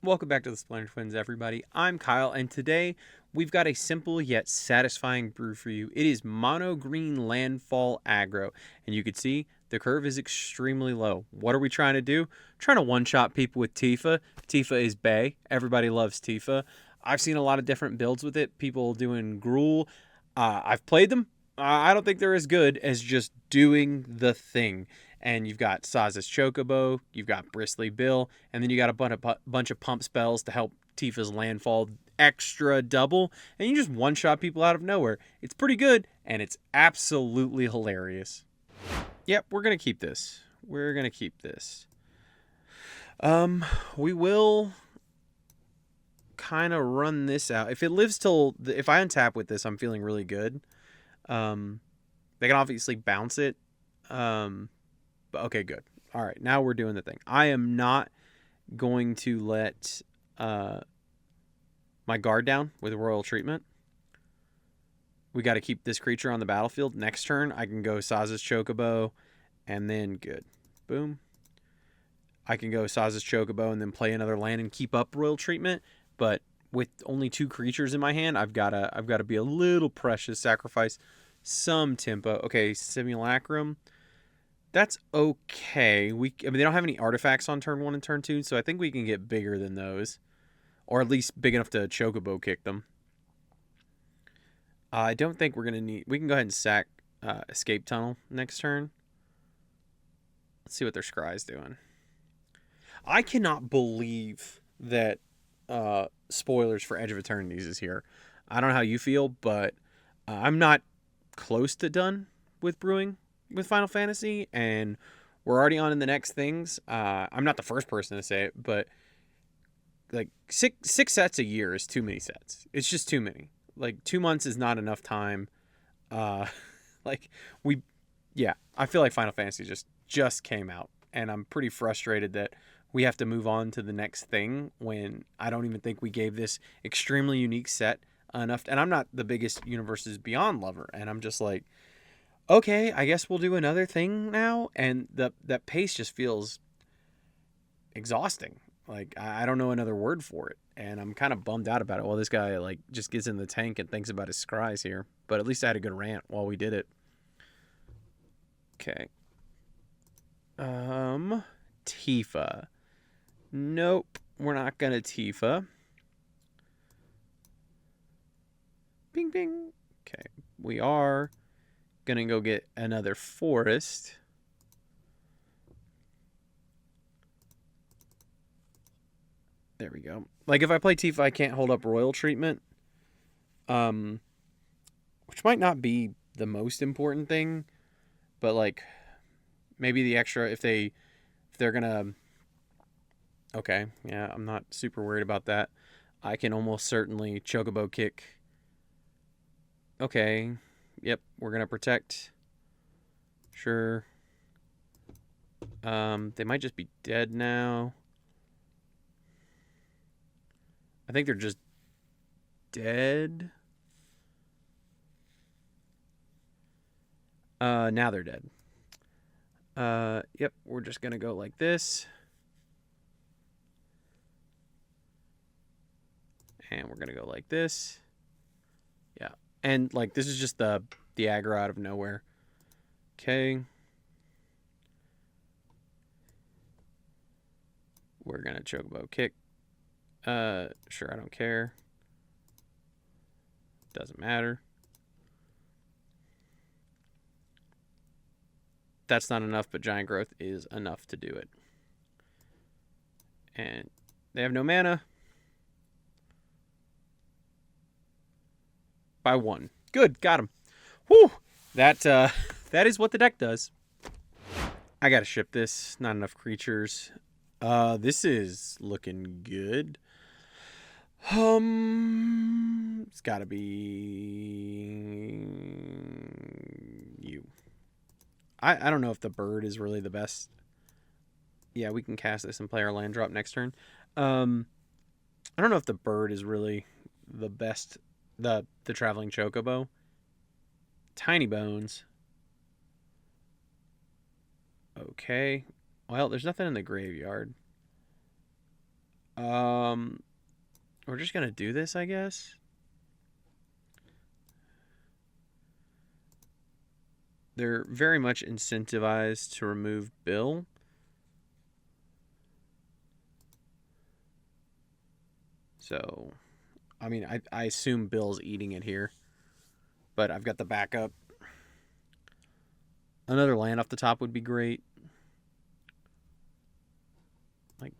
Welcome back to the Splendor Twins, everybody. I'm Kyle, and today we've got a simple yet satisfying brew for you. It is mono green landfall aggro, and you can see the curve is extremely low. What are we trying to do? Trying to one-shot people with Tifa. Tifa is bae. Everybody loves Tifa. I've seen a lot of different builds with it. People doing Gruul. I've played them. I don't think they're as good as just doing the thing. And you've got Saz's Chocobo, you've got Bristly Bill, and then you got a bunch of pump spells to help Tifa's landfall extra double, and you just one-shot people out of nowhere. It's pretty good, and it's absolutely hilarious. Yep, we're going to keep this. We're going to keep this. We will kind of run this out. If it lives till... If I untap with this, I'm feeling really good. They can obviously bounce it. Okay, good. All right, now we're doing the thing. I am not going to let my guard down with royal treatment. We got to keep this creature on the battlefield. Next turn, I can go Saz's Chocobo, and then good. Boom. I can go Saz's Chocobo and then play another land and keep up royal treatment. But with only 2 creatures in my hand, I've got to be a little precious, sacrifice some tempo. Okay, Simulacrum. That's okay. I mean, they don't have any artifacts on turn 1 and turn 2, so I think we can get bigger than those. Or at least big enough to Chocobo kick them. I don't think we're going to need... We can go ahead and sack Escape Tunnel next turn. Let's see what their Scry's doing. I cannot believe that spoilers for Edge of Eternities is here. I don't know how you feel, but I'm not close to done with brewing with Final Fantasy, and we're already on in the next things. I'm not the first person to say it, but like six sets a year is too many sets. It's just too many. Like 2 months is not enough time. Like I feel like Final Fantasy just came out, and I'm pretty frustrated that we have to move on to the next thing when I don't even think we gave this extremely unique set enough. And I'm not the biggest Universes Beyond lover, and I'm just like, okay, I guess we'll do another thing now, and that pace just feels exhausting. Like, I don't know another word for it, and I'm kind of bummed out about it. Well, this guy like just gets in the tank and thinks about his scries here, but at least I had a good rant while we did it. Okay. Tifa. Nope, we're not gonna Tifa. Bing, bing. Okay, we are gonna go get another forest. There we go. Like, if I play Tifa, I can't hold up royal treatment. Which might not be the most important thing, but like maybe the extra if they're gonna... Okay, yeah, I'm not super worried about that. I can almost certainly Chocobo kick. Okay. Yep, we're gonna protect. Sure. They might just be dead now. I think they're just dead. Now they're dead. Yep, we're just gonna go like this. And we're gonna go like this. Yeah. And like this is just the aggro out of nowhere. Okay. We're gonna Chocobo kick. Sure, I don't care. Doesn't matter. That's not enough, but Giant Growth is enough to do it. And they have no mana. By 1. Good, got him. Whew! That is what the deck does. I gotta ship this. Not enough creatures. This is looking good. It's gotta be you. I don't know if the bird is really the best. Yeah, we can cast this and play our land drop next turn. I don't know if the bird is really the best. The traveling chocobo. Tiny bones. Okay. Well, there's nothing in the graveyard. We're just gonna do this, I guess. They're very much incentivized to remove Bill. So, I mean, I assume Bill's eating it here. But I've got the backup. Another land off the top would be great. Like,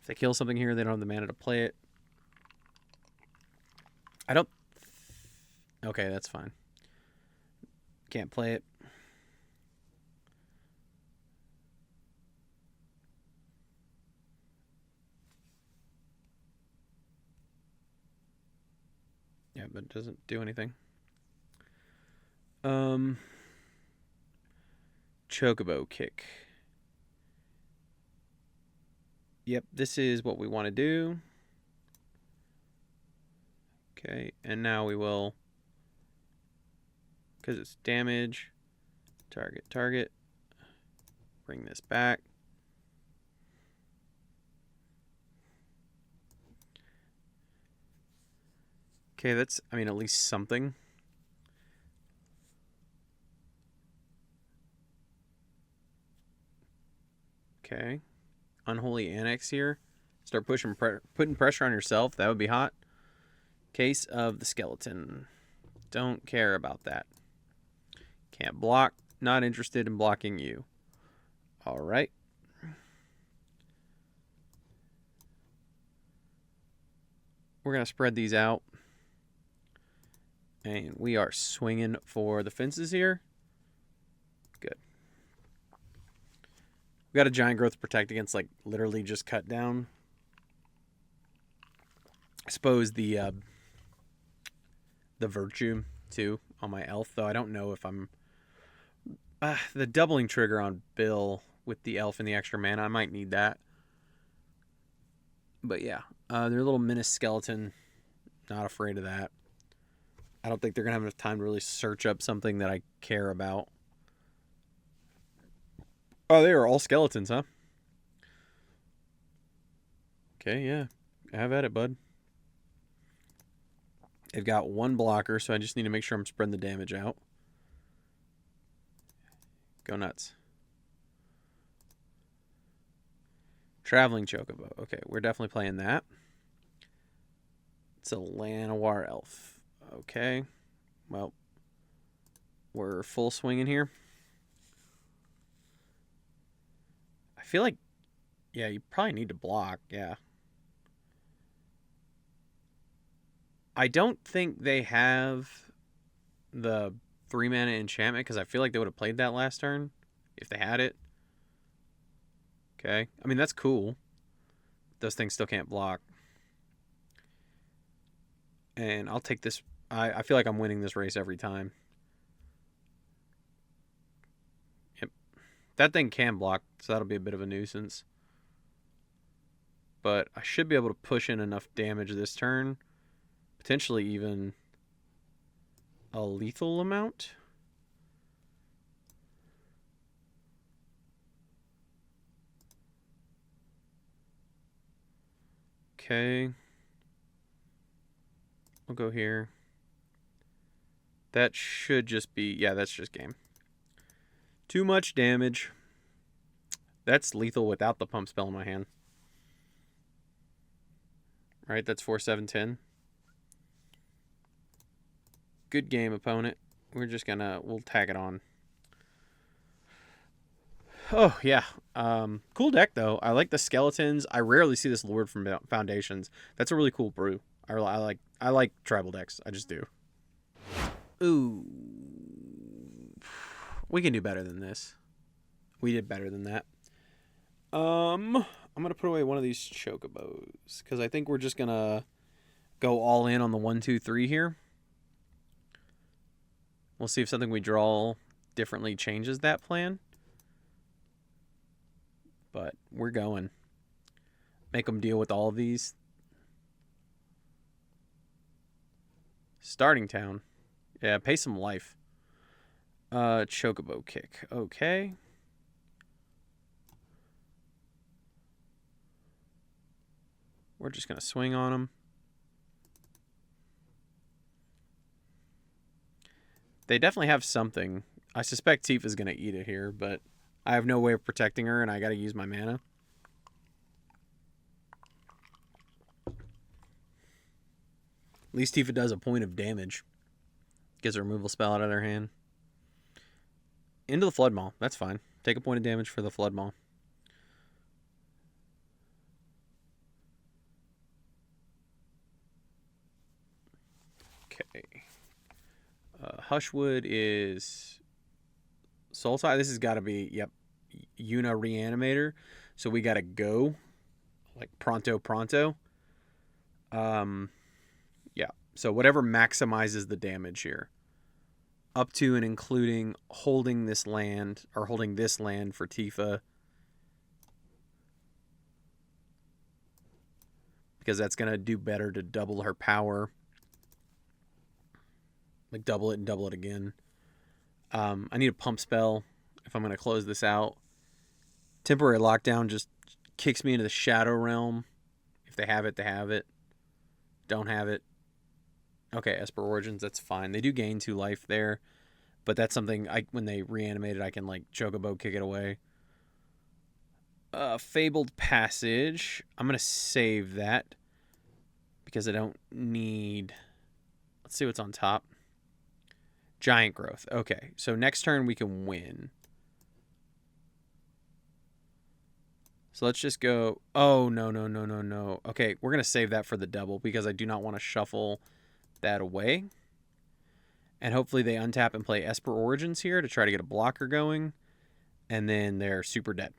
if they kill something here, they don't have the mana to play it. I don't... Okay, that's fine. Can't play it. Yeah, but it doesn't do anything. Chocobo kick. Yep, this is what we want to do. Okay, and now we will, because it's damage, target, bring this back. Okay, that's, I mean, at least something. Okay. Unholy Annex here. Start putting pressure on yourself. That would be hot. Case of the Skeleton. Don't care about that. Can't block. Not interested in blocking you. All right. We're going to spread these out. And we are swinging for the fences here. Good. We got a Giant Growth to protect against, like, literally just cut down. I suppose the Virtue, too, on my elf, though I don't know if I'm... the doubling trigger on Bill with the elf and the extra mana, I might need that. But yeah, they're a little menace skeleton. Not afraid of that. I don't think they're going to have enough time to really search up something that I care about. Oh, they are all skeletons, huh? Okay, yeah. Have at it, bud. They've got one blocker, so I just need to make sure I'm spreading the damage out. Go nuts. Traveling Chocobo. Okay, we're definitely playing that. It's a Llanowar elf. Okay. Well, we're full swinging here. I feel like, yeah, you probably need to block. Yeah. I don't think they have the 3-mana enchantment because I feel like they would have played that last turn if they had it. Okay. I mean, that's cool. Those things still can't block. And I'll take this. I feel like I'm winning this race every time. Yep. That thing can block, so that'll be a bit of a nuisance. But I should be able to push in enough damage this turn. Potentially even a lethal amount. Okay. We'll go here. That should just be... Yeah, that's just game. Too much damage. That's lethal without the pump spell in my hand. Right, that's 4, 7, 10. Good game, opponent. We're just gonna... We'll tag it on. Oh, yeah. Cool deck, though. I like the skeletons. I rarely see this lured from Foundations. That's a really cool brew. I like tribal decks. I just do. Ooh. We can do better than this. We did better than that. I'm going to put away one of these chocobos because I think we're just going to go all in on the 1, 2, 3 here. We'll see if something we draw differently changes that plan. But we're going. Make them deal with all of these. Starting town. Yeah, pay some life. Chocobo kick. Okay. We're just going to swing on them. They definitely have something. I suspect Tifa's going to eat it here, but I have no way of protecting her, and I got to use my mana. At least Tifa does a point of damage. Gets a removal spell out of their hand. Into the Flood Maw. That's fine. Take a point of damage for the Flood Maw. Okay. Hushwood is Soul Tie. This has got to be, yep, Yuna Reanimator. So we got to go. Like pronto. Yeah. So whatever maximizes the damage here. Up to and including holding this land, or holding this land for Tifa. Because that's going to do better to double her power. Like double it and double it again. I need a pump spell if I'm going to close this out. Temporary Lockdown just kicks me into the Shadow Realm. If they have it, they have it. Don't have it. Okay, Esper Origins, that's fine. They do gain 2 life there. But that's something, when they reanimate it, I can like Chocobo kick it away. Fabled Passage. I'm going to save that. Because I don't need... Let's see what's on top. Giant Growth. Okay, so next turn we can win. So let's just go... Oh, no. Okay, we're going to save that for the double because I do not want to shuffle that away. And hopefully they untap and play Esper Origins here to try to get a blocker going. And then they're super dead.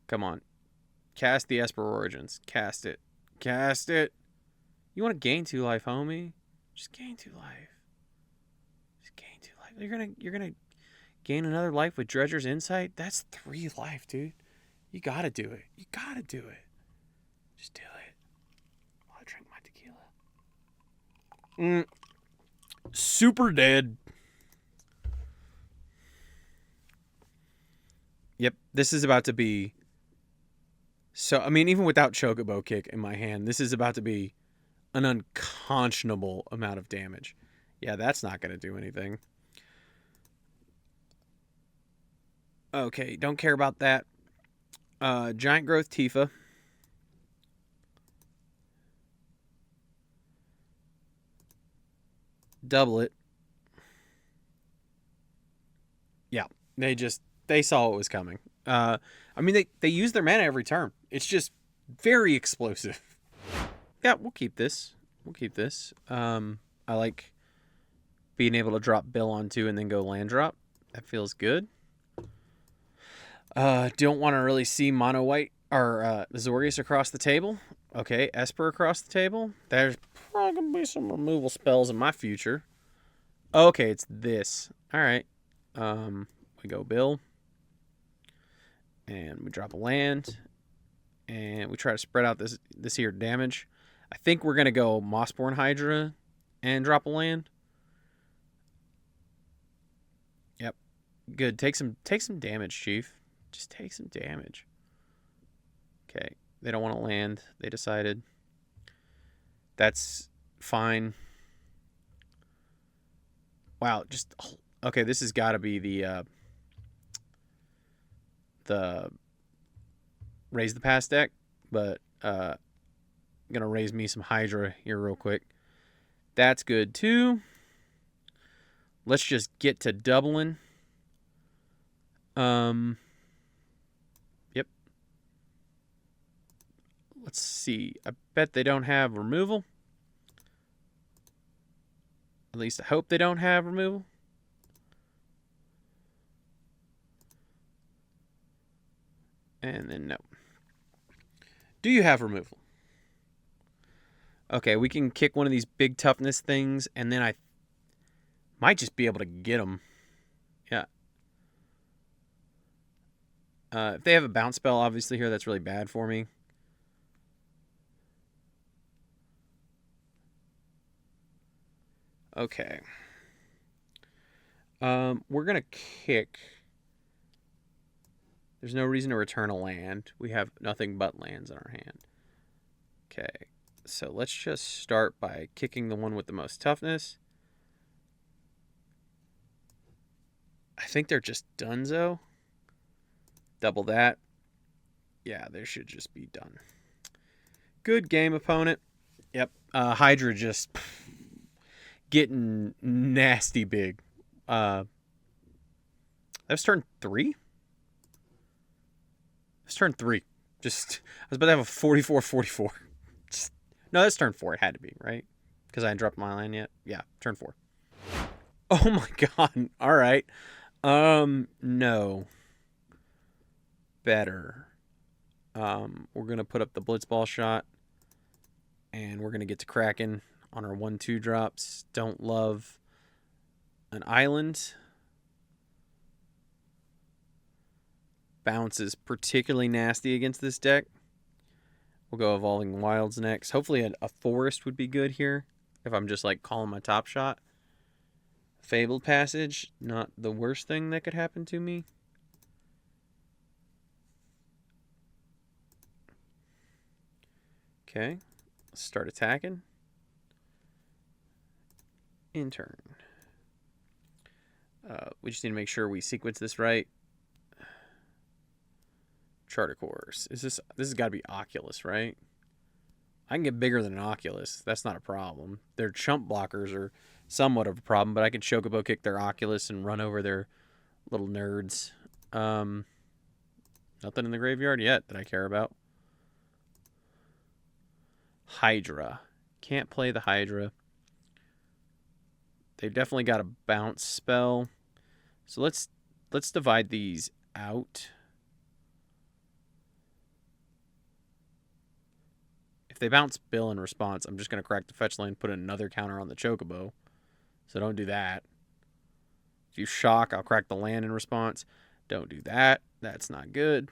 Come on. Cast the Esper Origins. Cast it. Cast it. You want to gain 2 life, homie? Just gain 2 life. Just gain 2 life. You're gonna gain another life with Dredger's Insight? That's 3 life, dude. You gotta do it. You gotta do it. Just do it. While I drink my tequila. Super dead. Yep, this is about to be... So, I mean, even without Chocobo Kick in my hand, this is about to be an unconscionable amount of damage. Yeah, that's not going to do anything. Okay, don't care about that. Giant Growth Tifa. Double it. Yeah, they saw what was coming. I mean, they use their mana every turn. It's just very explosive. Yeah, we'll keep this. I like being able to drop Bill on 2 and then go land drop. That feels good. Don't want to really see mono white or Azorius across the table. Okay, Esper across the table. There's probably going to be some removal spells in my future. Okay, it's this. All right. We go Bill. And we drop a land. And we try to spread out this here damage. I think we're going to go Mossborn Hydra and drop a land. Yep. Good. Take some damage, Chief. Just take some damage. Okay. They don't want to land. They decided. That's fine. Wow. Just... Okay, this has got to be the Raise the Pass deck. But I'm going to raise me some Hydra here real quick. That's good too. Let's just get to doubling. Yep. Let's see. I bet they don't have removal. At least I hope they don't have removal. And then no. Do you have removal? Okay, we can kick one of these big toughness things, and then I might just be able to get them. Yeah. If they have a bounce spell, obviously, here, that's really bad for me. Okay. We're going to kick There's no reason to return a land. We have nothing but lands in our hand. Okay, so let's just start by kicking the one with the most toughness. I think they're just donezo. Double that. Yeah, they should just be done. Good game, opponent. Yep. Hydra just getting nasty big. That was turn 3? That's turn 3. Just, I was about to have a 44-44. No, that's turn 4. It had to be, right? Because I hadn't dropped my line yet. Yeah, turn 4. Oh my god. All right. No. Better. We're going to put up the blitzball shot. And we're going to get to Kraken on our 1-2 drops. Don't love an island. Bounce is particularly nasty against this deck. We'll go Evolving Wilds next. Hopefully a forest would be good here if I'm just like calling my top shot. Fabled Passage, not the worst thing that could happen to me. Okay, let's start attacking. In turn. We just need to make sure we sequence this right. Charter Course. This has got to be Oculus, right? I can get bigger than an Oculus. That's not a problem. Their chump blockers are somewhat of a problem, but I could Chocobo kick their Oculus and run over their little nerds. Nothing in the graveyard yet that I care about. Hydra. Can't play the Hydra. They've definitely got a bounce spell. So let's divide these out. If they bounce Bill in response, I'm just going to crack the fetch lane, put another counter on the Chocobo. So don't do that. If you shock, I'll crack the land in response. Don't do that. That's not good.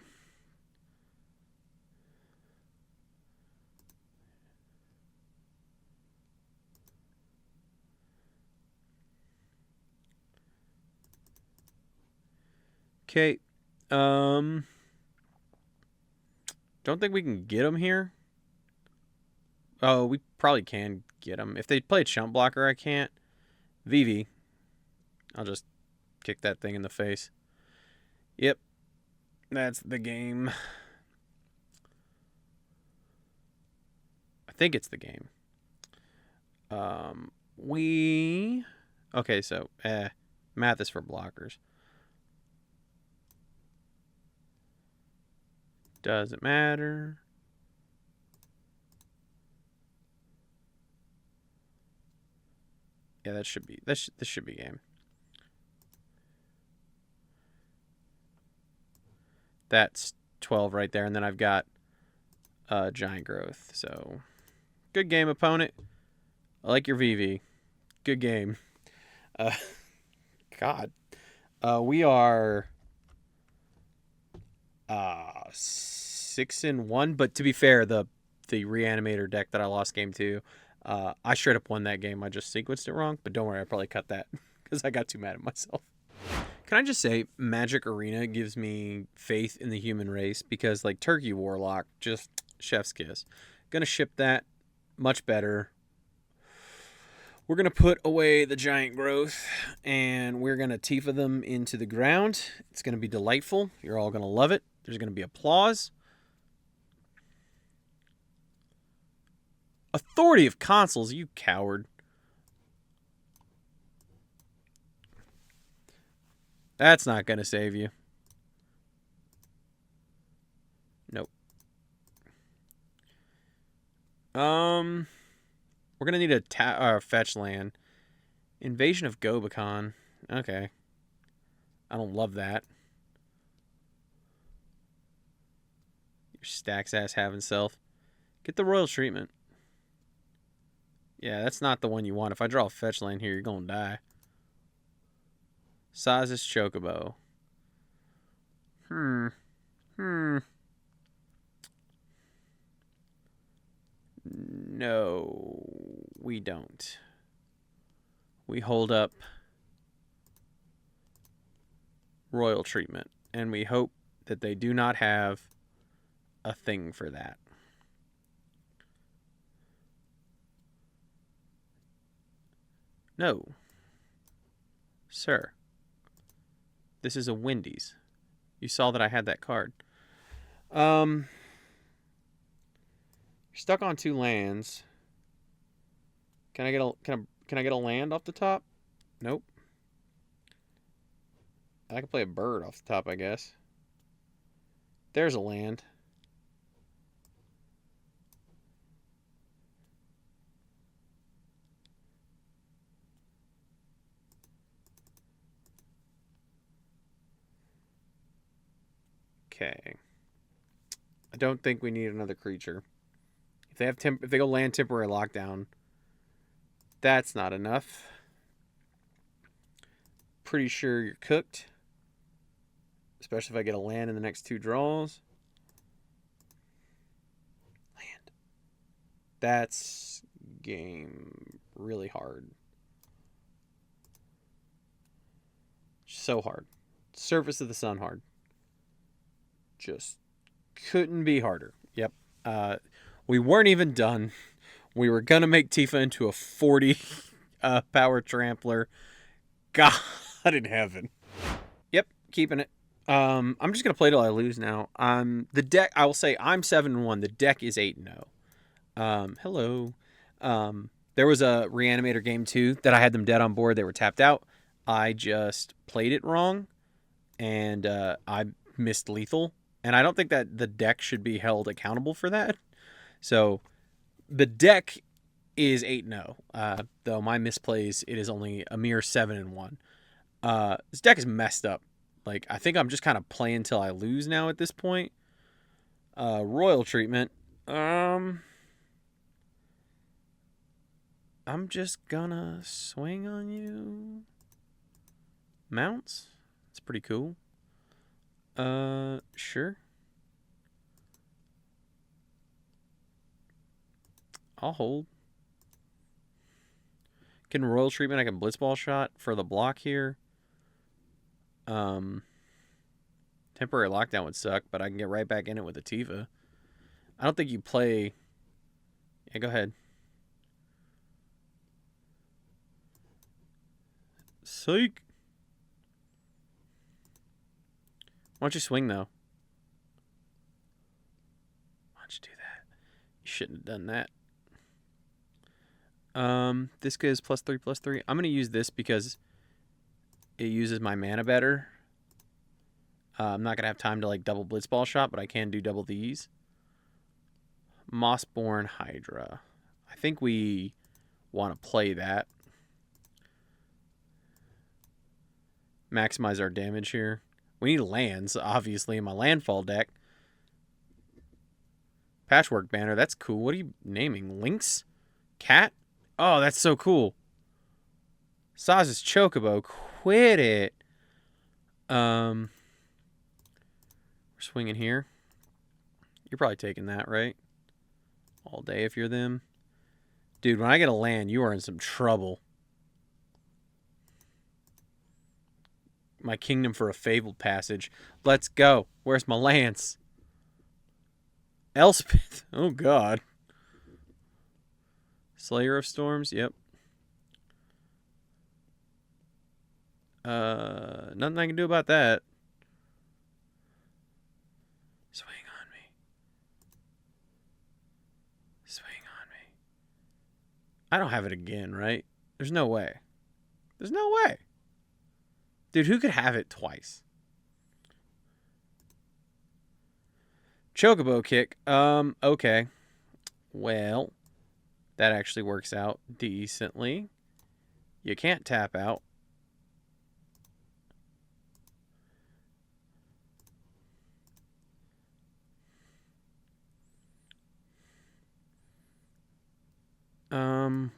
Okay. Don't think we can get them here. Oh, we probably can get them. If they play Chump Blocker, I can't. VV. I'll just kick that thing in the face. Yep. That's the game. I think it's the game. Okay, so, math is for blockers. Doesn't matter. Yeah, this should be game. That's 12 right there, and then I've got Giant Growth. So, good game, opponent. I like your VV. Good game. God. We are 6-1, but to be fair, the Reanimator deck that I lost game 2, I straight up won that game. I just sequenced it wrong, but don't worry, I probably cut that because I got too mad at myself. Can I just say, Magic Arena gives me faith in the human race because, like, Turkey Warlock, just chef's kiss. Gonna ship that much better. We're gonna put away the Giant Growth and we're gonna Tifa them into the ground. It's gonna be delightful. You're all gonna love it. There's gonna be applause. Authority of Consuls, you coward. That's not going to save you. Nope. We're going to need a fetch land. Invasion of Gobakon. Okay. I don't love that. Your stacks ass having self. Get the royal treatment. Yeah, that's not the one you want. If I draw a fetch land here, you're going to die. Saz's Chocobo. No, we don't. We hold up royal treatment, and we hope that they do not have a thing for that. No. Sir. This is a Wendy's. You saw that I had that card. You're stuck on 2 lands. Can I get a land off the top? Nope. I can play a bird off the top, I guess. There's a land. Okay. I don't think we need another creature. If they go land temporary lockdown, that's not enough. Pretty sure you're cooked. Especially if I get a land in the next 2 draws. Land. That's game really hard. So hard. Surface of the Sun hard. Just couldn't be harder. Yep. We weren't even done. We were going to make Tifa into a 40 power trampler. God in heaven. Yep, keeping it. I'm just going to play till I lose now. The deck, I will say I'm 7-1. The deck is 8-0. Hello. There was a Reanimator game too that I had them dead on board. They were tapped out. I just played it wrong and I missed lethal. And I don't think that the deck should be held accountable for that. So the deck is 8-0. Though my misplays, it is only a mere 7-1. This deck is messed up. Like, I think I'm just kind of playing till I lose now at this point. Royal treatment. I'm just gonna swing on you. Mounts? It's pretty cool. Sure. I'll hold. Getting royal treatment, I can blitzball shot for the block here. Temporary lockdown would suck, but I can get right back in it with a Tifa. I don't think you play... Yeah, go ahead. Psych. Why don't you swing, though? Why don't you do that? You shouldn't have done that. This goes +3/+3. I'm going to use this because it uses my mana better. I'm not going to have time to like double blitzball shot, but I can do double these. Mossborn Hydra. I think we want to play that. Maximize our damage here. We need lands, obviously, in my Landfall deck. Patchwork Banner, that's cool. What are you naming? Lynx? Cat? Oh, that's so cool. Saz's Chocobo. Quit it. We're swinging here. You're probably taking that, right? All day if you're them. Dude, when I get a land, you are in some trouble. My kingdom for a fabled passage. Let's go. Where's my lance? Elspeth. Oh, God. Slayer of Storms. Yep. Nothing I can do about that. Swing on me. Swing on me. I don't have it again, right? There's no way. There's no way. Dude, who could have it twice? Chocobo kick. Okay. Well, that actually works out decently. You can't tap out.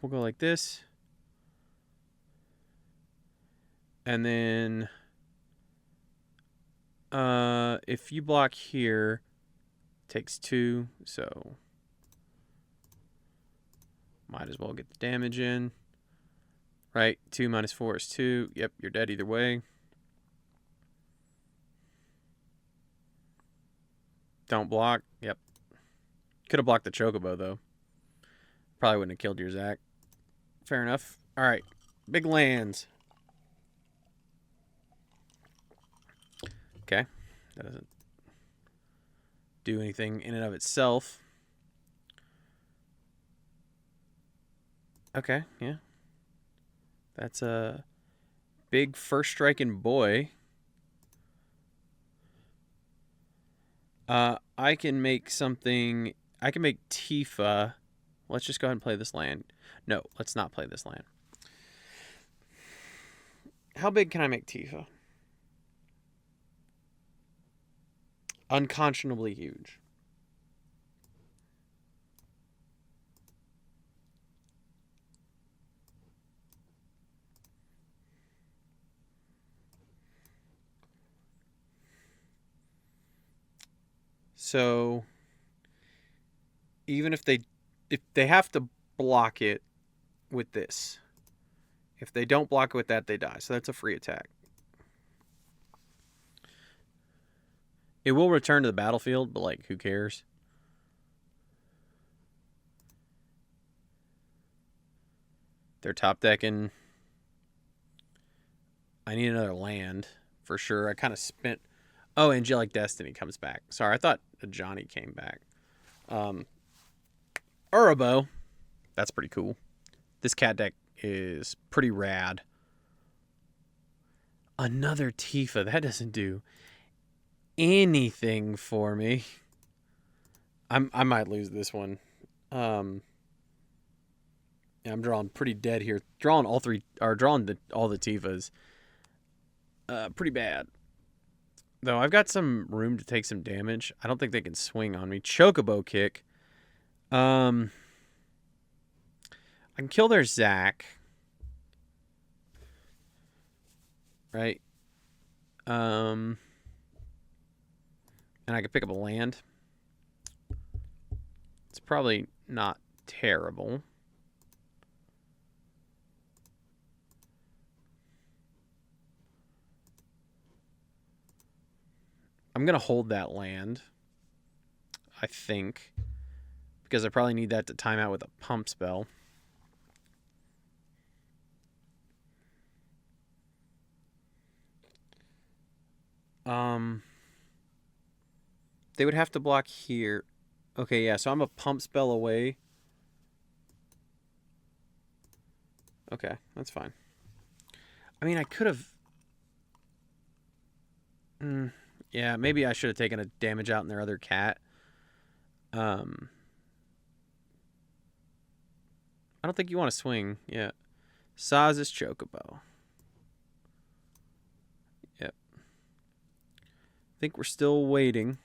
We'll go like this. And then if you block here, it takes 2, so might as well get the damage in. Right, 2 minus 4 is 2. Yep, you're dead either way. Don't block. Yep. Could have blocked the Chocobo, though. Probably wouldn't have killed your Zach. Fair enough. All right. Big lands. Okay. That doesn't do anything in and of itself. Okay, yeah. That's a big first striking boy. I can make something. I can make Tifa. Let's just go ahead and play this land. No, let's not play this land. How big can I make Tifa? Unconscionably huge. So even if they have to block it with this. If they don't block it with that, they die. So that's a free attack. It will return to the battlefield, but like who cares? They're top decking. I need another land for sure. I kind of spent. Oh, Angelic Destiny comes back. Sorry, I thought Johnny came back. Urabo. That's pretty cool. This cat deck is pretty rad. Another Tifa. That doesn't do anything for me. I might lose this one. Yeah, I'm drawing pretty dead here. Drawing all three, or drawing all the Tifas. Pretty bad. Though I've got some room to take some damage. I don't think they can swing on me. Chocobo kick. I can kill their Zac. Right? And I can pick up a land. It's probably not terrible. I'm going to hold that land, I think, because I probably need that to time out with a pump spell. They would have to block here. Okay, yeah, so I'm a pump spell away. Okay, that's fine. I mean, I could have... yeah, maybe I should have taken a damage out in their other cat. I don't think you want to swing. Yeah. Saz's Chocobo. Yep. I think we're still waiting.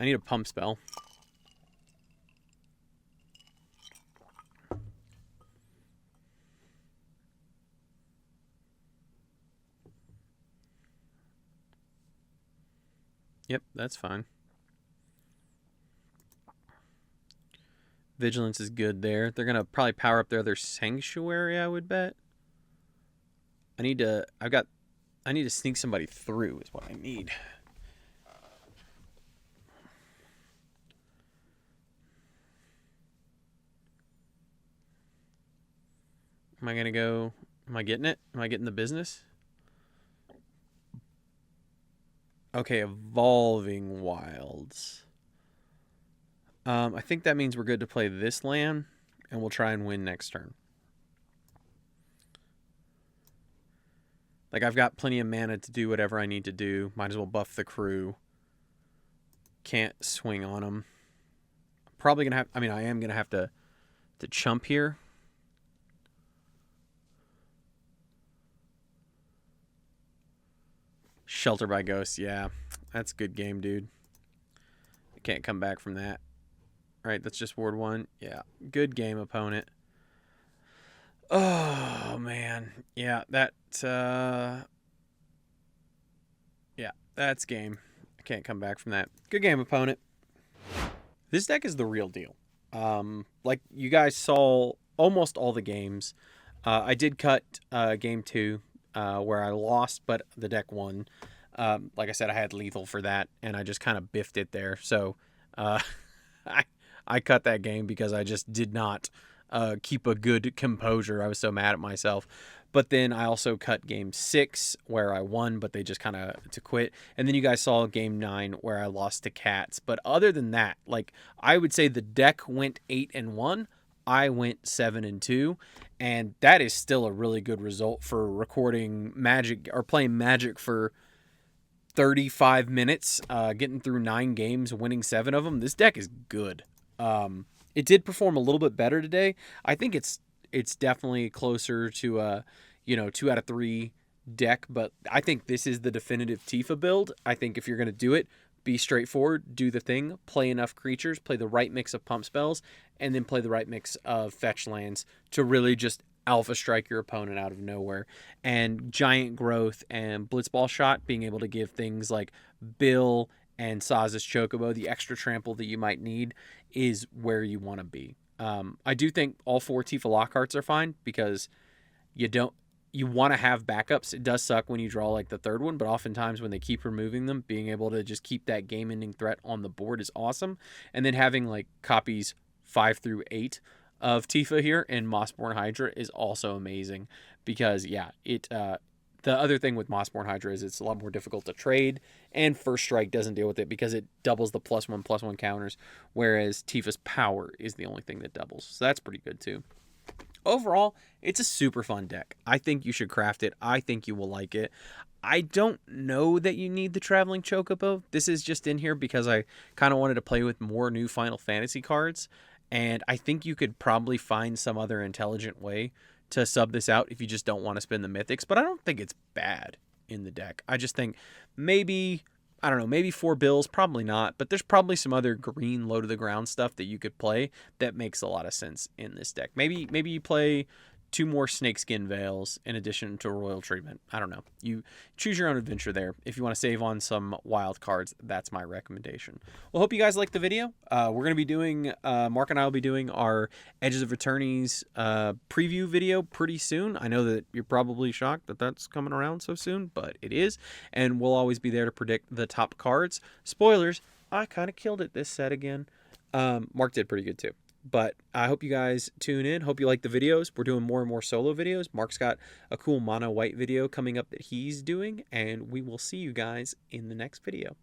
I need a pump spell. Yep, that's fine. Vigilance is good there. They're going to probably power up their other Sanctuary, I would bet. I need to sneak somebody through is what I need. Am I getting it? Am I getting the business? Okay, Evolving Wilds. I think that means we're good to play this land, and we'll try and win next turn. Like, I've got plenty of mana to do whatever I need to do. Might as well buff the crew. Can't swing on them. Probably going to have... I mean, I am going to have to chump here. Shelter by Ghosts, yeah. That's a good game, dude. I can't come back from that. Right, that's just Ward 1. Yeah, good game, opponent. Oh, man. Yeah, yeah, that's game. I can't come back from that. Good game, opponent. This deck is the real deal. Like, you guys saw almost all the games. I did cut game 2, where I lost, but the deck won. Like I said, I had lethal for that, and I just kind of biffed it there. So uh, I I cut that game because I just did not keep a good composure. I was so mad at myself. But then I also cut game 6 where I won, but they just kind of to quit. And then you guys saw game 9 where I lost to cats. But other than that, like I would say the deck went 8-1. I went 7-2, and that is still a really good result for recording Magic or playing Magic for 35 minutes, getting through 9 games, winning 7 of them. This deck is good. It did perform a little bit better today. I think it's definitely closer to a 2 out of 3 deck, but I think this is the definitive Tifa build. I think if you're going to do it, be straightforward, do the thing, play enough creatures, play the right mix of pump spells, and then play the right mix of fetch lands to really just alpha strike your opponent out of nowhere. And giant growth and blitzball shot, being able to give things like Bill and Saz's Chocobo the extra trample that you might need, is where you want to be. I do think all 4 Tifa Lockharts are fine because you want to have backups. It does suck when you draw like the 3rd one, but oftentimes when they keep removing them, being able to just keep that game-ending threat on the board is awesome. And then having like copies 5 through 8 of Tifa here in Mossborn Hydra is also amazing because the other thing with Mossborn Hydra is it's a lot more difficult to trade, and First Strike doesn't deal with it because it doubles the +1/+1 counters, whereas Tifa's power is the only thing that doubles. So that's pretty good too. Overall, it's a super fun deck. I think you should craft it. I think you will like it. I don't know that you need the Traveling Chocobo. This is just in here because I kind of wanted to play with more new Final Fantasy cards, and I think you could probably find some other intelligent way to sub this out if you just don't want to spin the mythics, but I don't think it's bad in the deck. I just think maybe 4 bills, probably not, but there's probably some other green low to the ground stuff that you could play that makes a lot of sense in this deck. Maybe you play 2 more Snakeskin Veils in addition to Royal Treatment. I don't know. You choose your own adventure there. If you want to save on some wild cards, that's my recommendation. Well, hope you guys liked the video. We're going to be doing, Mark and I will be doing our Edges of Eternity's preview video pretty soon. I know that you're probably shocked that that's coming around so soon, but it is. And we'll always be there to predict the top cards. Spoilers, I kind of killed it this set again. Mark did pretty good too. But I hope you guys tune in. Hope you like the videos. We're doing more and more solo videos. Mark's got a cool mono white video coming up that he's doing, and we will see you guys in the next video.